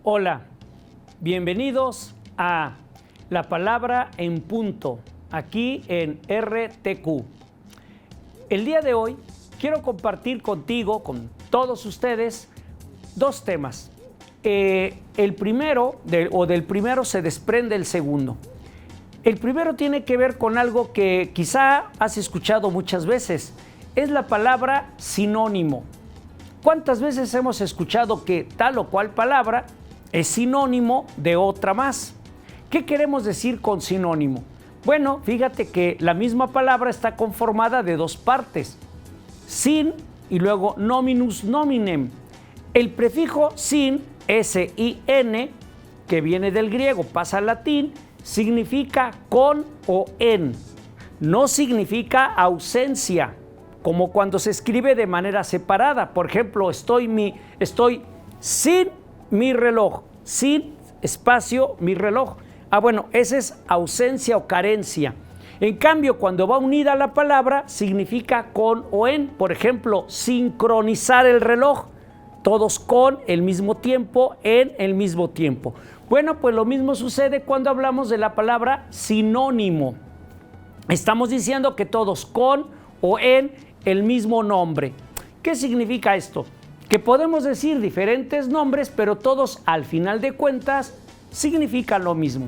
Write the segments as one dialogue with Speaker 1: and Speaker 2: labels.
Speaker 1: Hola, bienvenidos a La Palabra en Punto, aquí en RTQ. El día de hoy quiero compartir contigo, con todos ustedes, dos temas. Del primero se desprende el segundo. El primero tiene que ver con algo que quizá has escuchado muchas veces. Es la palabra sinónimo. ¿Cuántas veces hemos escuchado que tal o cual palabra es sinónimo de otra más? ¿Qué queremos decir con sinónimo? Bueno, fíjate que la misma palabra está conformada de dos partes. Sin y luego nominus nominem. El prefijo sin, S-I-N, que viene del griego, pasa al latín, significa con o en. No significa ausencia, como cuando se escribe de manera separada. Por ejemplo, estoy sin mi reloj, sin espacio mi reloj. Bueno, esa es ausencia o carencia. En cambio, cuando va unida la palabra, significa con o en. Por ejemplo, sincronizar el reloj. Todos con el mismo tiempo, en el mismo tiempo. Bueno, pues lo mismo sucede cuando hablamos de la palabra sinónimo. Estamos diciendo que todos con o en el mismo nombre. ¿Qué significa esto? Que podemos decir diferentes nombres, pero todos al final de cuentas significan lo mismo.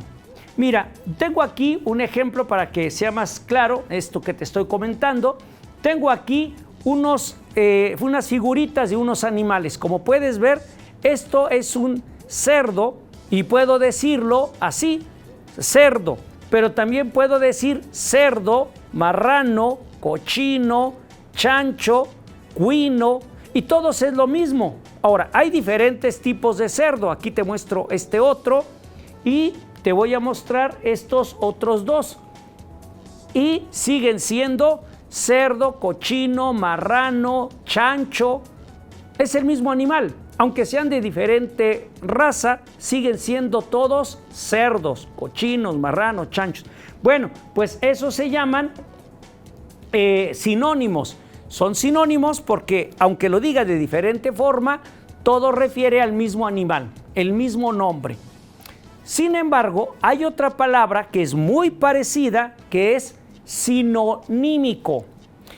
Speaker 1: Mira, tengo aquí un ejemplo para que sea más claro esto que te estoy comentando. Tengo aquí unas figuritas de unos animales. Como puedes ver, esto es un cerdo y puedo decirlo así, cerdo, pero también puedo decir cerdo, marrano, cochino, chancho, cuino, y todos es lo mismo. Ahora, hay diferentes tipos de cerdo. Aquí te muestro este otro y te voy a mostrar estos otros dos. Y siguen siendo cerdo, cochino, marrano, chancho. Es el mismo animal. Aunque sean de diferente raza, siguen siendo todos cerdos, cochinos, marranos, chanchos. Bueno, pues esos se llaman sinónimos. Son sinónimos porque, aunque lo diga de diferente forma, todo refiere al mismo animal, el mismo nombre. Sin embargo, hay otra palabra que es muy parecida, que es sinonímico.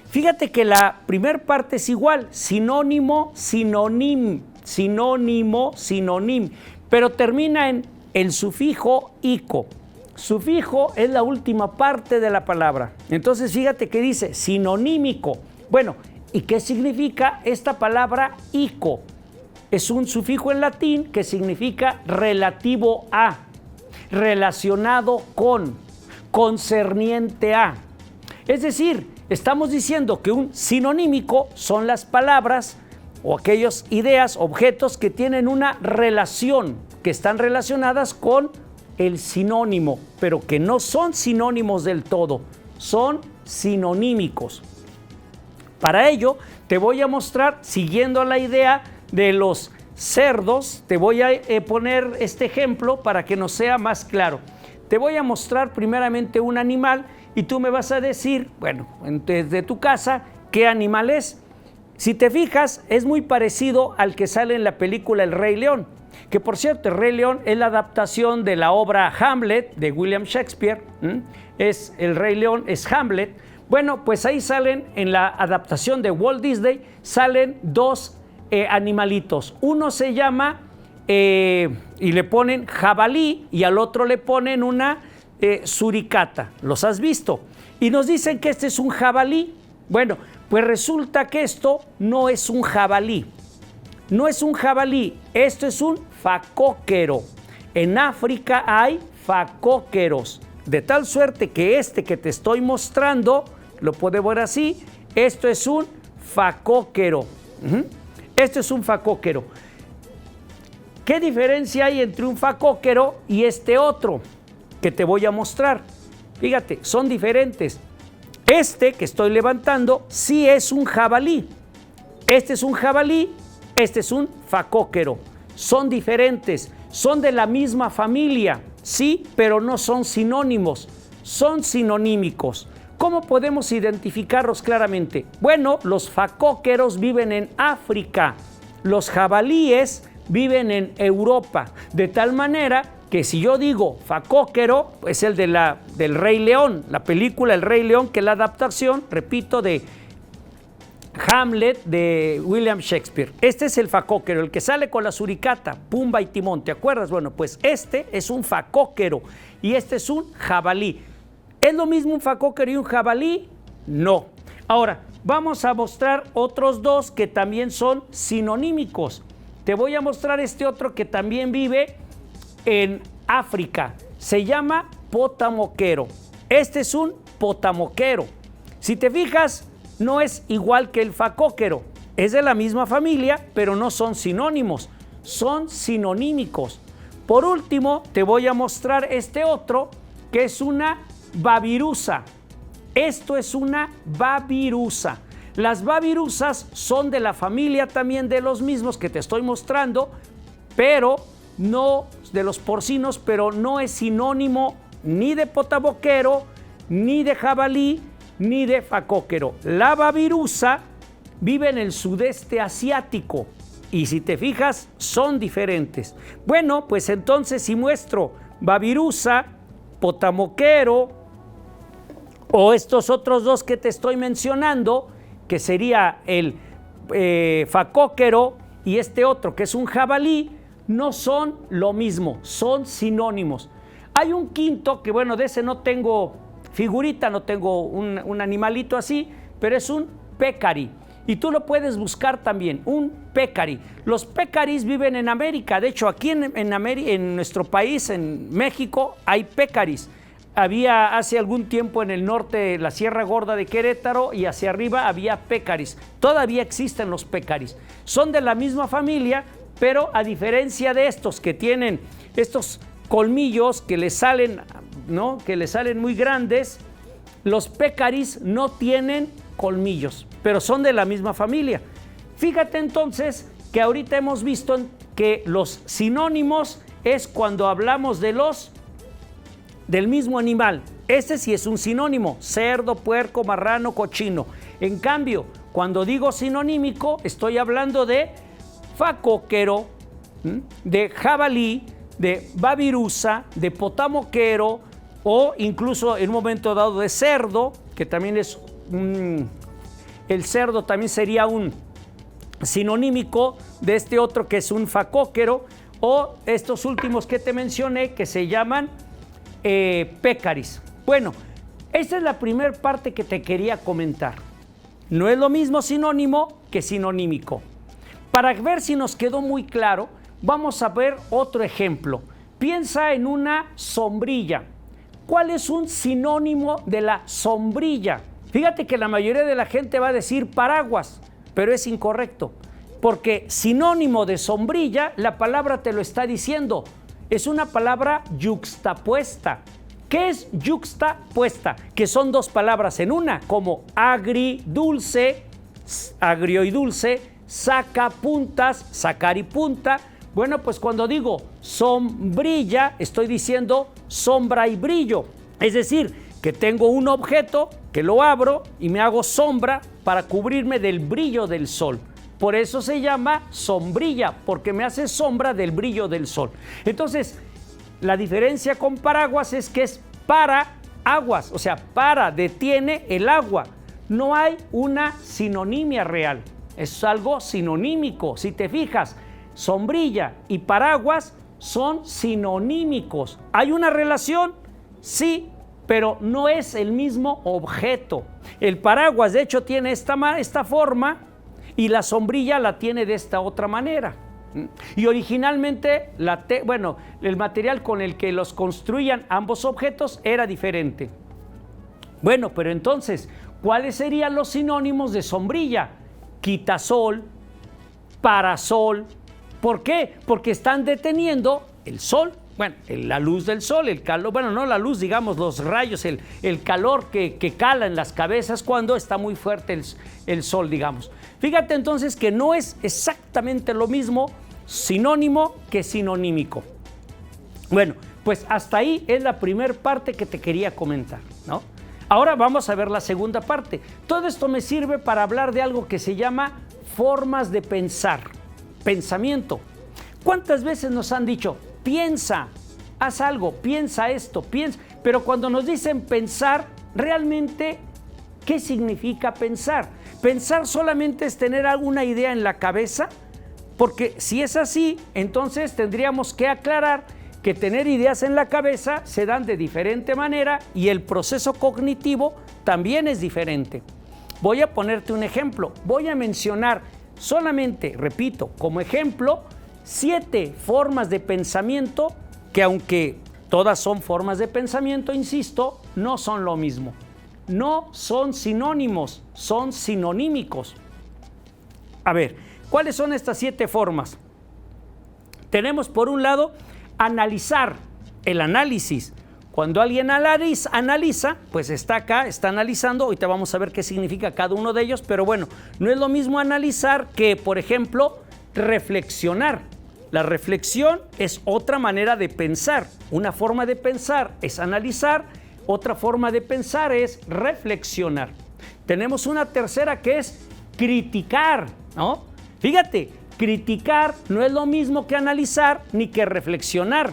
Speaker 1: Fíjate que la primera parte es igual, sinónimo, sinonim, sinónimo, sinonim, pero termina en el sufijo ico. Sufijo es la última parte de la palabra. Entonces fíjate que dice sinonímico. Bueno, ¿y qué significa esta palabra ico? Es un sufijo en latín que significa relativo a, relacionado con, concerniente a. Es decir, estamos diciendo que un sinonímico son las palabras o aquellas ideas, objetos que tienen una relación, que están relacionadas con el sinónimo, pero que no son sinónimos del todo, son sinonímicos. Para ello, te voy a mostrar, siguiendo la idea de los cerdos, te voy a poner este ejemplo para que nos sea más claro. Te voy a mostrar primeramente un animal y tú me vas a decir, bueno, desde tu casa, ¿qué animal es? Si te fijas, es muy parecido al que sale en la película El Rey León, que por cierto, El Rey León es la adaptación de la obra Hamlet de William Shakespeare. Es El Rey León, es Hamlet. Bueno, pues ahí salen, en la adaptación de Walt Disney, salen dos animalitos. Uno se llama, y le ponen jabalí, y al otro le ponen una suricata. ¿Los has visto? Y nos dicen que este es un jabalí. Bueno, pues resulta que esto no es un jabalí. No es un jabalí, esto es un facóquero. En África hay facóqueros, de tal suerte que este que te estoy mostrando, lo puedes ver así, esto es un facóquero. Esto es un facóquero. ¿Qué diferencia hay entre un facóquero y este otro que te voy a mostrar? Fíjate, son diferentes. Este que estoy levantando sí es un jabalí. Este es un jabalí, este es un facóquero. Son diferentes, son de la misma familia, sí, pero no son sinónimos, son sinonímicos. ¿Cómo podemos identificarlos claramente? Bueno, los facóqueros viven en África, los jabalíes viven en Europa, de tal manera que si yo digo facóquero, es el del Rey León, la película El Rey León, que es la adaptación, repito, de Hamlet de William Shakespeare. Este es el facóquero, el que sale con la suricata, Pumba y Timón, ¿te acuerdas? Bueno, pues este es un facóquero y este es un jabalí. ¿Es lo mismo un facóquero y un jabalí? No. Ahora, vamos a mostrar otros dos que también son sinonímicos. Te voy a mostrar este otro que también vive en África. Se llama potamoquero. Este es un potamoquero. Si te fijas, no es igual que el facóquero. Es de la misma familia, pero no son sinónimos. Son sinonímicos. Por último, te voy a mostrar este otro, que es una babirusa. Esto es una babirusa. Las babirusas son de la familia también de los mismos que te estoy mostrando, pero no de los porcinos, pero no es sinónimo ni de potamoquero, ni de jabalí, ni de facóquero. La babirusa vive en el sudeste asiático y si te fijas son diferentes. Bueno, pues entonces si muestro babirusa, potamoquero o estos otros dos que te estoy mencionando, que sería el facóquero y este otro que es un jabalí, no son lo mismo, son sinónimos. Hay un quinto que, bueno, de ese no tengo figurita, no tengo un animalito así, pero es un pecari. Y tú lo puedes buscar también, un pecari. Los pecaris viven en América. De hecho, aquí en nuestro país, en México, hay pecaris. Había hace algún tiempo en el norte la Sierra Gorda de Querétaro y hacia arriba había pécaris. Todavía existen los pécaris. Son de la misma familia, pero a diferencia de estos que tienen estos colmillos que les salen, ¿no? Que les salen muy grandes, los pécaris no tienen colmillos, pero son de la misma familia. Fíjate entonces que ahorita hemos visto que los sinónimos es cuando hablamos de del mismo animal. Este sí es un sinónimo: cerdo, puerco, marrano, cochino. En cambio, cuando digo sinonímico, estoy hablando de facóquero, de jabalí, de babirusa, de potamoquero o incluso en un momento dado de cerdo, que también es el cerdo también sería un sinonímico de este otro que es un facóquero, o estos últimos que te mencioné que se llaman pécaris. Bueno, esta es la primera parte que te quería comentar. No es lo mismo sinónimo que sinonímico. Para ver si nos quedó muy claro, vamos a ver otro ejemplo. Piensa en una sombrilla. ¿Cuál es un sinónimo de la sombrilla? Fíjate que la mayoría de la gente va a decir paraguas, pero es incorrecto, porque sinónimo de sombrilla, la palabra te lo está diciendo. Es una palabra yuxtapuesta. ¿Qué es yuxtapuesta? Que son dos palabras en una, como agridulce, agrio y dulce, sacapuntas, sacar y punta. Bueno, pues cuando digo sombrilla, estoy diciendo sombra y brillo. Es decir, que tengo un objeto que lo abro y me hago sombra para cubrirme del brillo del sol. Por eso se llama sombrilla, porque me hace sombra del brillo del sol. Entonces, la diferencia con paraguas es que es para aguas, o sea, detiene el agua. No hay una sinonimia real, es algo sinonímico. Si te fijas, sombrilla y paraguas son sinonímicos. ¿Hay una relación? Sí, pero no es el mismo objeto. El paraguas, de hecho, tiene esta forma, y la sombrilla la tiene de esta otra manera. Y originalmente, el material con el que los construían ambos objetos era diferente. Bueno, pero entonces, ¿cuáles serían los sinónimos de sombrilla? Quitasol, parasol. ¿Por qué? Porque están deteniendo el sol. Bueno, la luz del sol, el calor, bueno, no la luz, digamos, los rayos, el calor que cala en las cabezas cuando está muy fuerte el sol, digamos. Fíjate entonces que no es exactamente lo mismo sinónimo que sinonímico. Bueno, pues hasta ahí es la primera parte que te quería comentar, ¿no? Ahora vamos a ver la segunda parte. Todo esto me sirve para hablar de algo que se llama formas de pensar, pensamiento. ¿Cuántas veces nos han dicho, piensa, haz algo, piensa esto, piensa? Pero cuando nos dicen pensar, realmente, ¿qué significa pensar? ¿Pensar solamente es tener alguna idea en la cabeza? Porque si es así, entonces tendríamos que aclarar que tener ideas en la cabeza se dan de diferente manera y el proceso cognitivo también es diferente. Voy a ponerte un ejemplo. Voy a mencionar solamente, repito, como ejemplo, 7 formas de pensamiento que, aunque todas son formas de pensamiento, insisto, no son lo mismo. No son sinónimos, son sinonímicos. A ver, ¿cuáles son estas 7 formas? Tenemos por un lado analizar, el análisis. Cuando alguien analiza, pues está acá, está analizando. Ahorita vamos a ver qué significa cada uno de ellos, pero bueno, no es lo mismo analizar que, por ejemplo, reflexionar. La reflexión es otra manera de pensar. Una forma de pensar es analizar, otra forma de pensar es reflexionar. Tenemos una tercera que es criticar, ¿no? Fíjate, criticar no es lo mismo que analizar ni que reflexionar.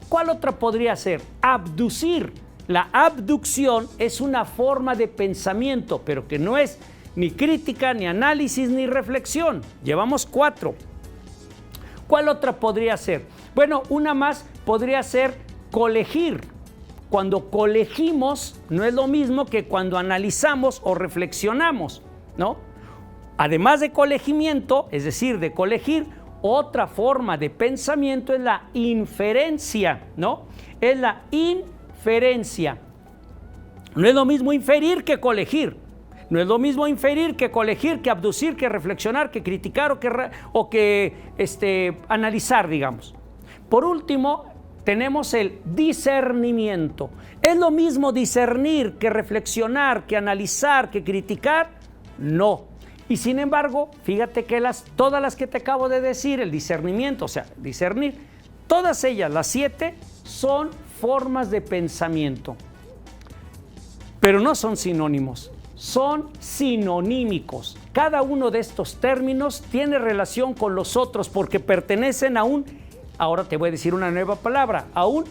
Speaker 1: ¿Cuál otra podría ser? Abducir. La abducción es una forma de pensamiento, pero que no es ni crítica, ni análisis, ni reflexión. Llevamos 4. ¿Cuál otra podría ser? Bueno, una más podría ser colegir. Cuando colegimos no es lo mismo que cuando analizamos o reflexionamos, ¿no? Además de colegimiento, es decir, de colegir, otra forma de pensamiento es la inferencia, ¿no? Es la inferencia. No es lo mismo inferir que colegir. No es lo mismo inferir que colegir, que abducir, que reflexionar, que criticar o que analizar, digamos. Por último, tenemos el discernimiento. ¿Es lo mismo discernir que reflexionar, que analizar, que criticar? No. Y sin embargo, fíjate que todas las que te acabo de decir, el discernimiento, o sea, discernir, todas ellas, las 7, son formas de pensamiento. Pero no son sinónimos, son sinonímicos. Cada uno de estos términos tiene relación con los otros porque pertenecen a ahora te voy a decir una nueva palabra, a un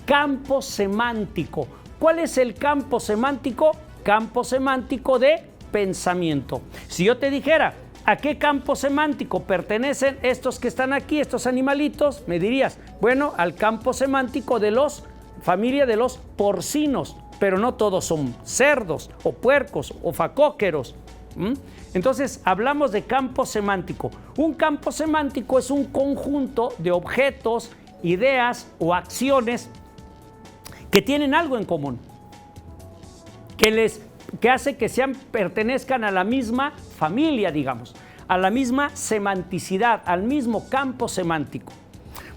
Speaker 1: campo semántico. ¿Cuál es el campo semántico? Campo semántico de pensamiento. Si yo te dijera, ¿a qué campo semántico pertenecen estos que están aquí, estos animalitos? Me dirías, bueno, al campo semántico de familia de los porcinos, pero no todos son cerdos o puercos o facóqueros. Entonces, hablamos de campo semántico. Un campo semántico es un conjunto de objetos, ideas o acciones que tienen algo en común, que hace que pertenezcan a la misma familia, digamos, a la misma semanticidad, al mismo campo semántico.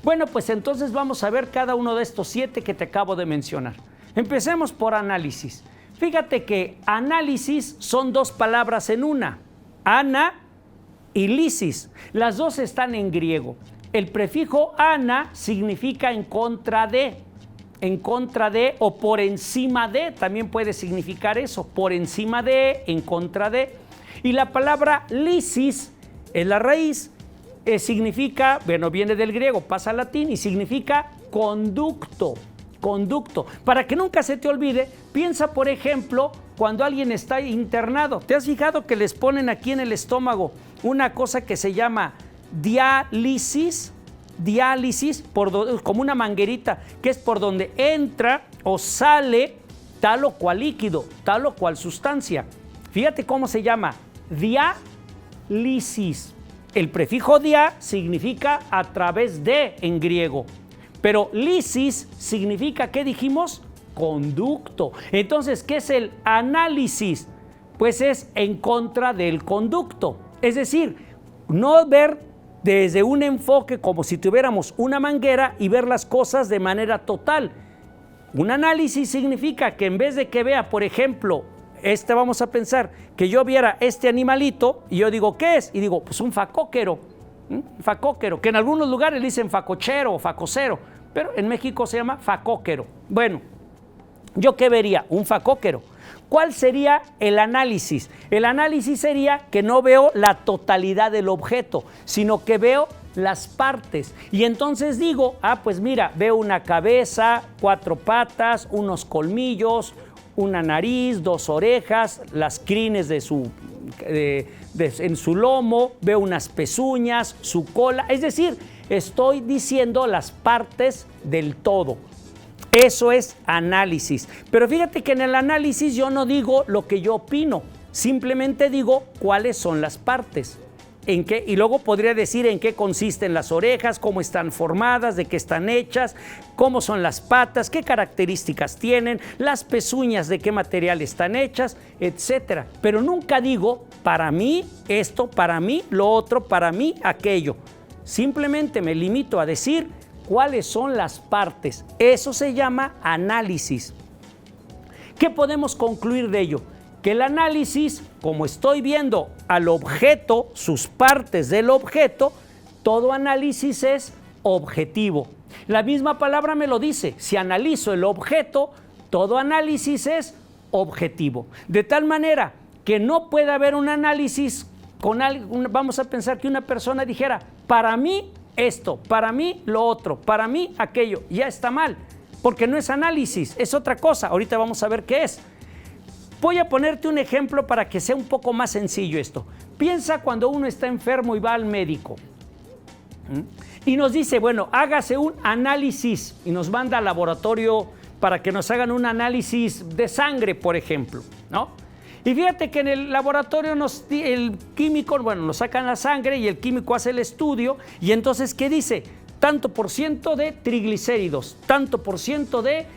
Speaker 1: Bueno, pues entonces vamos a ver cada uno de estos 7 que te acabo de mencionar. Empecemos por análisis. Fíjate que análisis son 2 palabras en una, ana y lisis. Las 2 están en griego. El prefijo ana significa en contra de o por encima de, también puede significar eso, por encima de, en contra de. Y la palabra lisis es la raíz, significa, bueno, viene del griego, pasa al latín y significa conducto. Para que nunca se te olvide, piensa, por ejemplo, cuando alguien está internado. ¿Te has fijado que les ponen aquí en el estómago una cosa que se llama diálisis? Como una manguerita, que es por donde entra o sale tal o cual líquido, tal o cual sustancia. Fíjate cómo se llama, diálisis. El prefijo dia significa a través de en griego, pero lisis significa, ¿qué dijimos? Conducto. Entonces, ¿qué es el análisis? Pues es en contra del conducto. Es decir, no ver desde un enfoque como si tuviéramos una manguera y ver las cosas de manera total. Un análisis significa que en vez de que vea, por ejemplo, vamos a pensar que yo viera este animalito y yo digo, ¿qué es? Y digo, pues un facóquero. Facóquero, que en algunos lugares le dicen facochero o facocero, pero en México se llama facóquero. Bueno, ¿yo qué vería? Un facóquero. ¿Cuál sería el análisis? El análisis sería que no veo la totalidad del objeto, sino que veo las partes. Y entonces digo, pues mira, veo una cabeza, 4 patas, unos colmillos, una nariz, 2 orejas, las crines en su lomo, veo unas pezuñas, su cola. Es decir, estoy diciendo las partes del todo. Eso es análisis. Pero fíjate que en el análisis yo no digo lo que yo opino, simplemente digo cuáles son las partes. ¿En qué? Y luego podría decir en qué consisten las orejas, cómo están formadas, de qué están hechas, cómo son las patas, qué características tienen, las pezuñas, de qué material están hechas, etcétera. Pero nunca digo para mí esto, para mí lo otro, para mí aquello. Simplemente me limito a decir cuáles son las partes. Eso se llama análisis. ¿Qué podemos concluir de ello? Que el análisis, como estoy viendo al objeto, sus partes del objeto, todo análisis es objetivo. La misma palabra me lo dice, si analizo el objeto, todo análisis es objetivo. De tal manera que no puede haber un análisis con algo, vamos a pensar que una persona dijera, para mí esto, para mí lo otro, para mí aquello, ya está mal, porque no es análisis, es otra cosa. Ahorita vamos a ver qué es. Voy a ponerte un ejemplo para que sea un poco más sencillo esto. Piensa cuando uno está enfermo y va al médico y nos dice, bueno, hágase un análisis y nos manda al laboratorio para que nos hagan un análisis de sangre, por ejemplo, ¿no? Y fíjate que en el laboratorio el químico, bueno, nos sacan la sangre y el químico hace el estudio y entonces, ¿qué dice? Tanto por ciento de triglicéridos, tanto por ciento de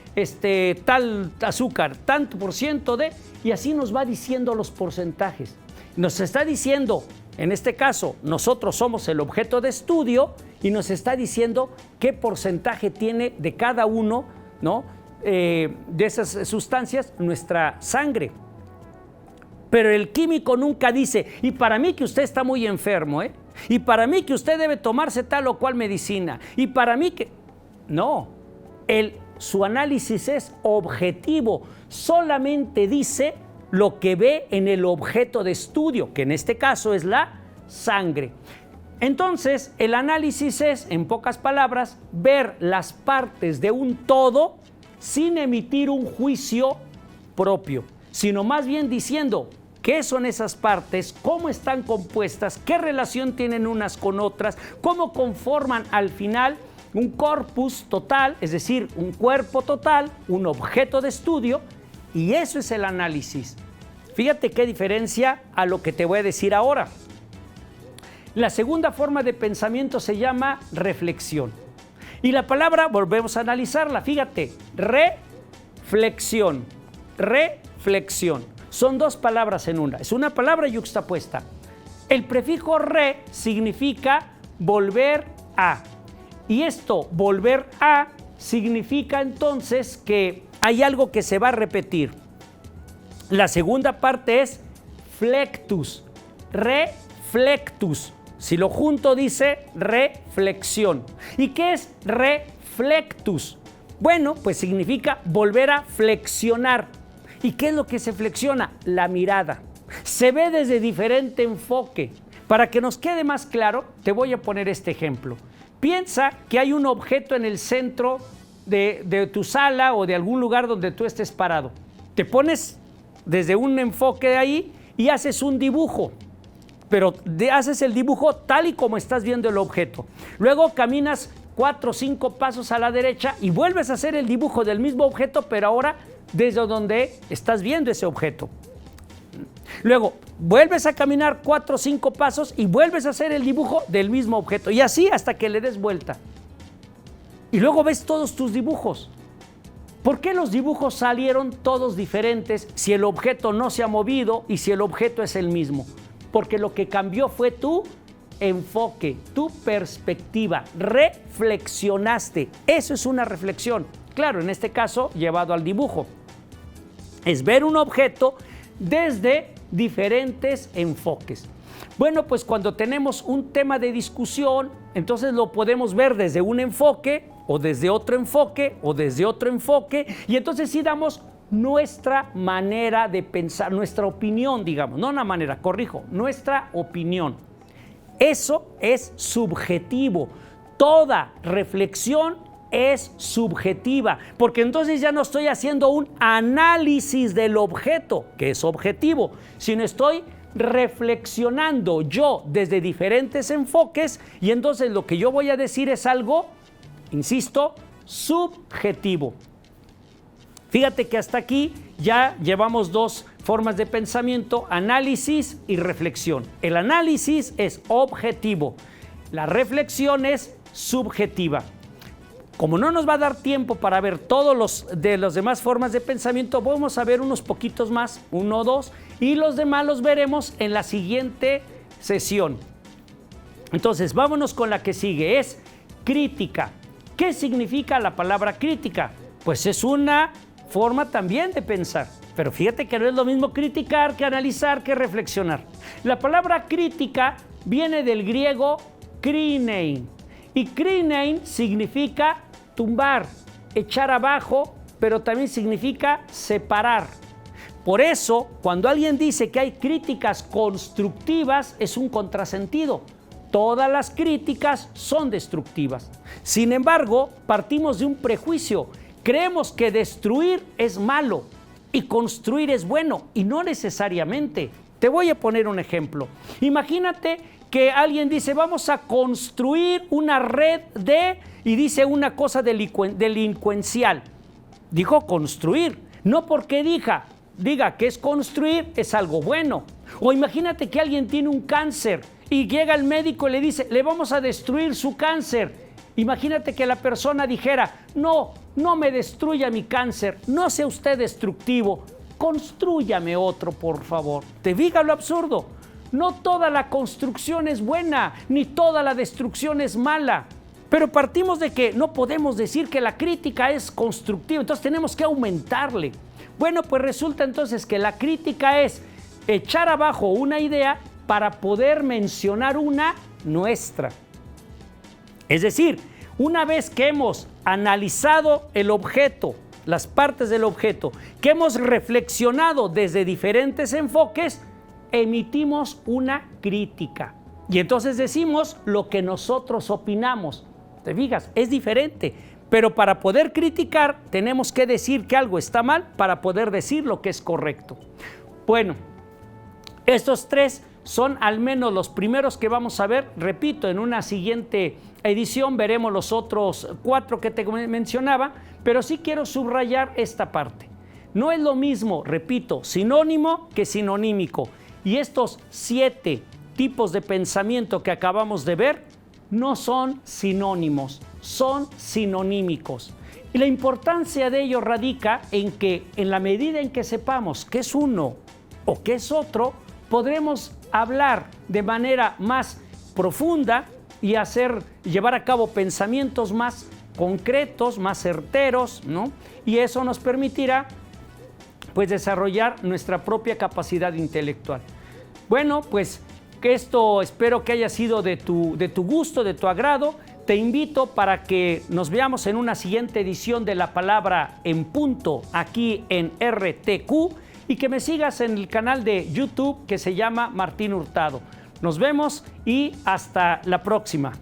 Speaker 1: tal azúcar, tanto por ciento de... Y así nos va diciendo los porcentajes. Nos está diciendo, en este caso, nosotros somos el objeto de estudio y nos está diciendo qué porcentaje tiene de cada uno, ¿no? De esas sustancias nuestra sangre. Pero el químico nunca dice, y para mí que usted está muy enfermo, y para mí que usted debe tomarse tal o cual medicina, y para mí que... No, su análisis es objetivo, solamente dice lo que ve en el objeto de estudio, que en este caso es la sangre. Entonces, el análisis es, en pocas palabras, ver las partes de un todo sin emitir un juicio propio, sino más bien diciendo qué son esas partes, cómo están compuestas, qué relación tienen unas con otras, cómo conforman al final un corpus total, es decir, un cuerpo total, un objeto de estudio, y eso es el análisis. Fíjate qué diferencia a lo que te voy a decir ahora. La segunda forma de pensamiento se llama reflexión. Y la palabra, volvemos a analizarla, fíjate, reflexión, reflexión. Son 2 palabras en una, es una palabra yuxtapuesta. El prefijo re significa volver a. Y esto, volver a, significa entonces que hay algo que se va a repetir. La segunda parte es flectus, reflectus. Si lo junto dice reflexión. ¿Y qué es reflectus? Bueno, pues significa volver a flexionar. ¿Y qué es lo que se flexiona? La mirada. Se ve desde diferente enfoque. Para que nos quede más claro, te voy a poner este ejemplo. Piensa que hay un objeto en el centro de tu sala o de algún lugar donde tú estés parado. Te pones desde un enfoque de ahí y haces un dibujo, pero haces el dibujo tal y como estás viendo el objeto. Luego caminas 4 o 5 pasos a la derecha y vuelves a hacer el dibujo del mismo objeto, pero ahora desde donde estás viendo ese objeto. Luego vuelves a caminar 4 o 5 pasos y vuelves a hacer el dibujo del mismo objeto, y así hasta que le des vuelta. Y luego ves todos tus dibujos. ¿Por qué los dibujos salieron todos diferentes si el objeto no se ha movido y si el objeto es el mismo? Porque lo que cambió fue tu enfoque, tu perspectiva. Reflexionaste. Eso es una reflexión. Claro, en este caso, llevado al dibujo. Es ver un objeto desde diferentes enfoques. Bueno, pues cuando tenemos un tema de discusión, entonces lo podemos ver desde un enfoque, o desde otro enfoque, o desde otro enfoque, y entonces sí damos nuestra manera de pensar, nuestra opinión, digamos, no una manera, corrijo, nuestra opinión. Eso es subjetivo. Toda reflexión es subjetiva, porque entonces ya no estoy haciendo un análisis del objeto, que es objetivo, sino estoy reflexionando yo desde diferentes enfoques, y entonces lo que yo voy a decir es algo, insisto, subjetivo. Fíjate que hasta aquí ya llevamos dos formas de pensamiento: análisis y reflexión. El análisis es objetivo, la reflexión es subjetiva. Como no nos va a dar tiempo para ver todos los demás formas de pensamiento, vamos a ver unos poquitos más, 1 o 2, y los demás los veremos en la siguiente sesión. Entonces, vámonos con la que sigue, es crítica. ¿Qué significa la palabra crítica? Pues es una forma también de pensar, pero fíjate que no es lo mismo criticar que analizar que reflexionar. La palabra crítica viene del griego krinein, y krinein significa tumbar, echar abajo, pero también significa separar. Por eso, cuando alguien dice que hay críticas constructivas, es un contrasentido. Todas las críticas son destructivas. Sin embargo, partimos de un prejuicio. Creemos que destruir es malo y construir es bueno, y no necesariamente. Te voy a poner un ejemplo. Imagínate que alguien dice, vamos a construir una red y dice una cosa delincuencial. Dijo construir, no porque diga que es construir, es algo bueno. O imagínate que alguien tiene un cáncer y llega el médico y le dice, le vamos a destruir su cáncer. Imagínate que la persona dijera, no me destruya mi cáncer, no sea usted destructivo, constrúyame otro, por favor. ¿Te diga lo absurdo? No toda la construcción es buena, ni toda la destrucción es mala. Pero partimos de que no podemos decir que la crítica es constructiva, entonces tenemos que aumentarle. Bueno, pues resulta entonces que la crítica es echar abajo una idea para poder mencionar una nuestra. Es decir, una vez que hemos analizado el objeto, las partes del objeto, que hemos reflexionado desde diferentes enfoques, emitimos una crítica. Y entonces decimos lo que nosotros opinamos. ¿Te fijas? Es diferente. Pero para poder criticar, tenemos que decir que algo está mal para poder decir lo que es correcto. Bueno, estos tres son al menos los primeros que vamos a ver. Repito, en una siguiente edición veremos los otros 4 que te mencionaba, pero sí quiero subrayar esta parte. No es lo mismo, repito, sinónimo que sinonímico. Y estos 7 tipos de pensamiento que acabamos de ver no son sinónimos, son sinonímicos. Y la importancia de ello radica en que en la medida en que sepamos qué es uno o qué es otro, podremos hablar de manera más profunda y llevar a cabo pensamientos más concretos, más certeros, ¿no? Y eso nos permitirá pues desarrollar nuestra propia capacidad intelectual. Bueno, pues que esto espero que haya sido de tu gusto, de tu agrado. Te invito para que nos veamos en una siguiente edición de La Palabra en Punto aquí en RTQ y que me sigas en el canal de YouTube que se llama Martín Hurtado. Nos vemos y hasta la próxima.